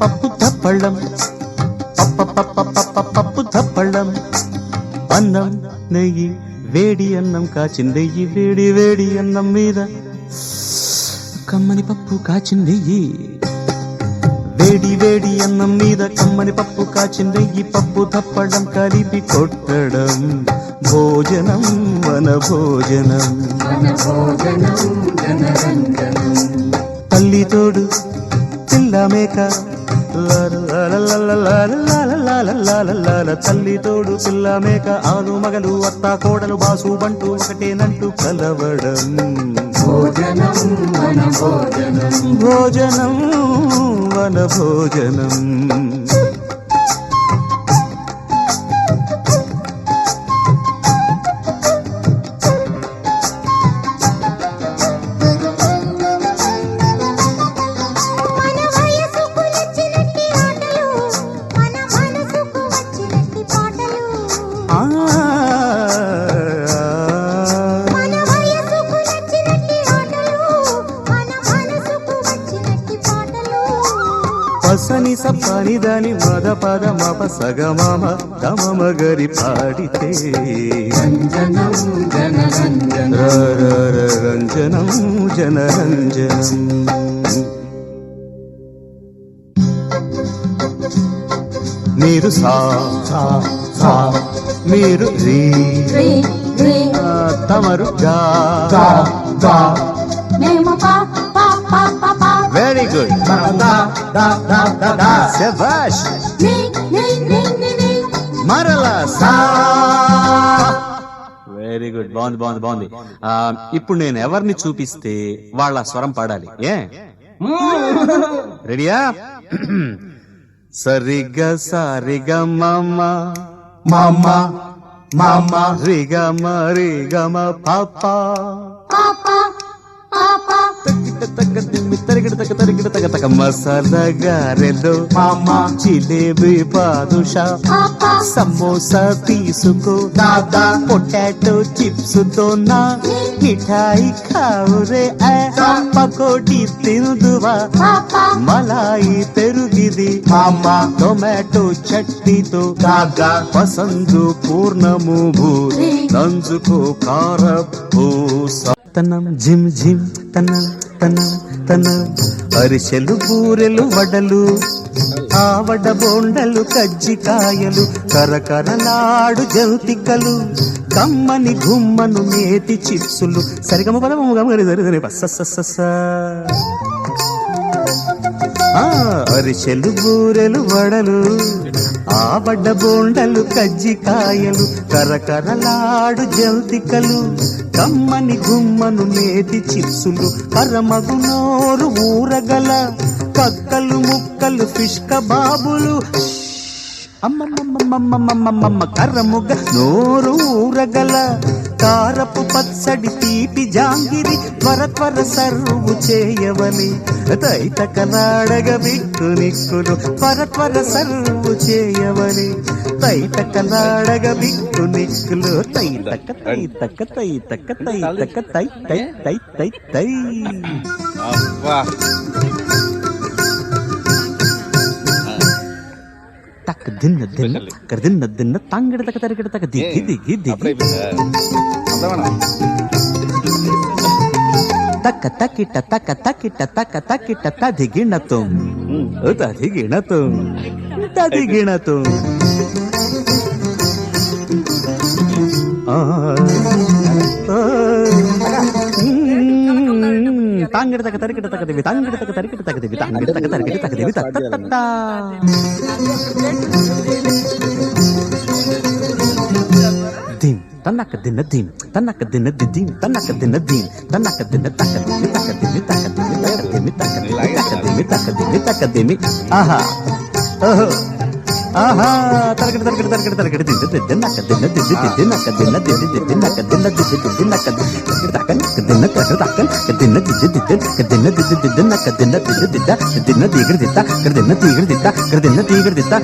పప్పు తప్పళ్ళం పప్పు తప్పళ్ళం అన్నం నెయ్యి వేడి అన్నం కాచిందెయ్యి వేడి వేడి అన్నం మీద కమ్మని పప్పు కాచిందెయ్యి వేడి వేడి అన్నం మీద కమ్మని పప్పు కాచిందెయ్యి పప్పు తప్పడం కలిపి కొట్టడం భోజనం వన భోజనం తల్లి తోడు పిల్ల మేక తల్లి తోడు పిల్ల మేక ఆలు మగలు అత్త కోడలు బాసు బంటూ ఒకటేనంటూ కలవడం భోజనం వన భోజనం పసని సప్పని దాని మద పద మప సగమమ గమమ గరి పాడితే రంజనం జనరంజనం మీరు సా మీరు రీ తమరు గా వెరీ గుడ్ శభాష్ మరలా సా వెరీ గుడ్ బాగుంది బాగుంది బాగుంది ఇప్పుడు నేను ఎవరిని చూపిస్తే వాళ్ళ స్వరం పాడాలి ఏ రెడీయా సరిగ సారిగ మమ మమ మమ రిగమ రిగమ పాప మసాలా గారెలో మామా జిలేబీ బాదుషా సమోసా తీసుకో దాదా పొటాటో చిప్స్ తో నా మిఠాయి ఖావురే పకోడీ తినుదువా మలాయి పెరుగిది మామా టొమాటో చట్నీతో దాదా పసందు పూర్ణము భూ నంజుకో కారపూస తనం జిమ్ జిమ్ తనం తనం తనం అరిసెలు బూరెలు వడలు ఆవడ బోండలు కజ్జికాయలు కరకరలాడు జంతికలు కమ్మని గుమ్మను నేతి చిప్సులు సరిగమ పదము గమగరి సరిదరి పస్స అరిసెలు బూరెలు వడలు ఆవడ బోండలు కజ్జికాయలు కరకరలాడు జంతికలు కమ్మని గుమ్మను నేతి చిప్సులు కరమగు నోరు ఊరగల కక్కలు ముక్కలు ఫిష్ కబాబులు అమ్మమ్మమ్మమ్మమ్మమ్మమ్మ కర్రముగ నోరు ఊరగల కారపు పచ్చడి తీపి జాంగిరి త్వర త్వర సర్వు చేయవని తైతకలాడగ బిక్కు నిక్కులు త్వర త్వర సర్వు చేయవని తైతకలాడగ బిక్కు నిక్కులు తైతక తైతక తైతక తైతక తై తై తై తై తై తక్ దిన్న దిన్న కర్దిన్న దిన్న తంగడ తక తరిగడ తక దిగి దిగి దిగి తక్క తకిట తక్క తకిట తక్క తకిట తదిగిణతం తదిగిణతం తదిగిణతం తాంగడ తక తరికిట తక దివి తాంగడ తక తరికిట తక దివి తాంగడ తక తరికిట తక దివి తత్త తత్త దిం తన్నక దిన్న దిం తన్నక దిన్న దిం తన్నక దిన్న దిం తన్నక దిన్న తక దిమి తక దిమి తక దిమి తక దిమి తక దిమి తక దిమి తక దిమి ఆహా ఓహో ఆహా తరగడ తరగడ తరగడ తరగడ దిద్దు దిద్దు నక్క దిన్న దిద్దు దిద్దు నక్క దిన్న దిద్దు దిద్దు నక్క దిన్న దిద్దు దిద్దు నక్క దిన్న తక్క తక్క దిన్న దిద్దు దిద్దు దిన్న దిద్దు దిద్దు నక్క దిన్న దిద్దు దిద్ద దిన్న తీగడ దిద్ద దిన్న తీగడ దిద్ద దిన్న తీగడ దిద్ద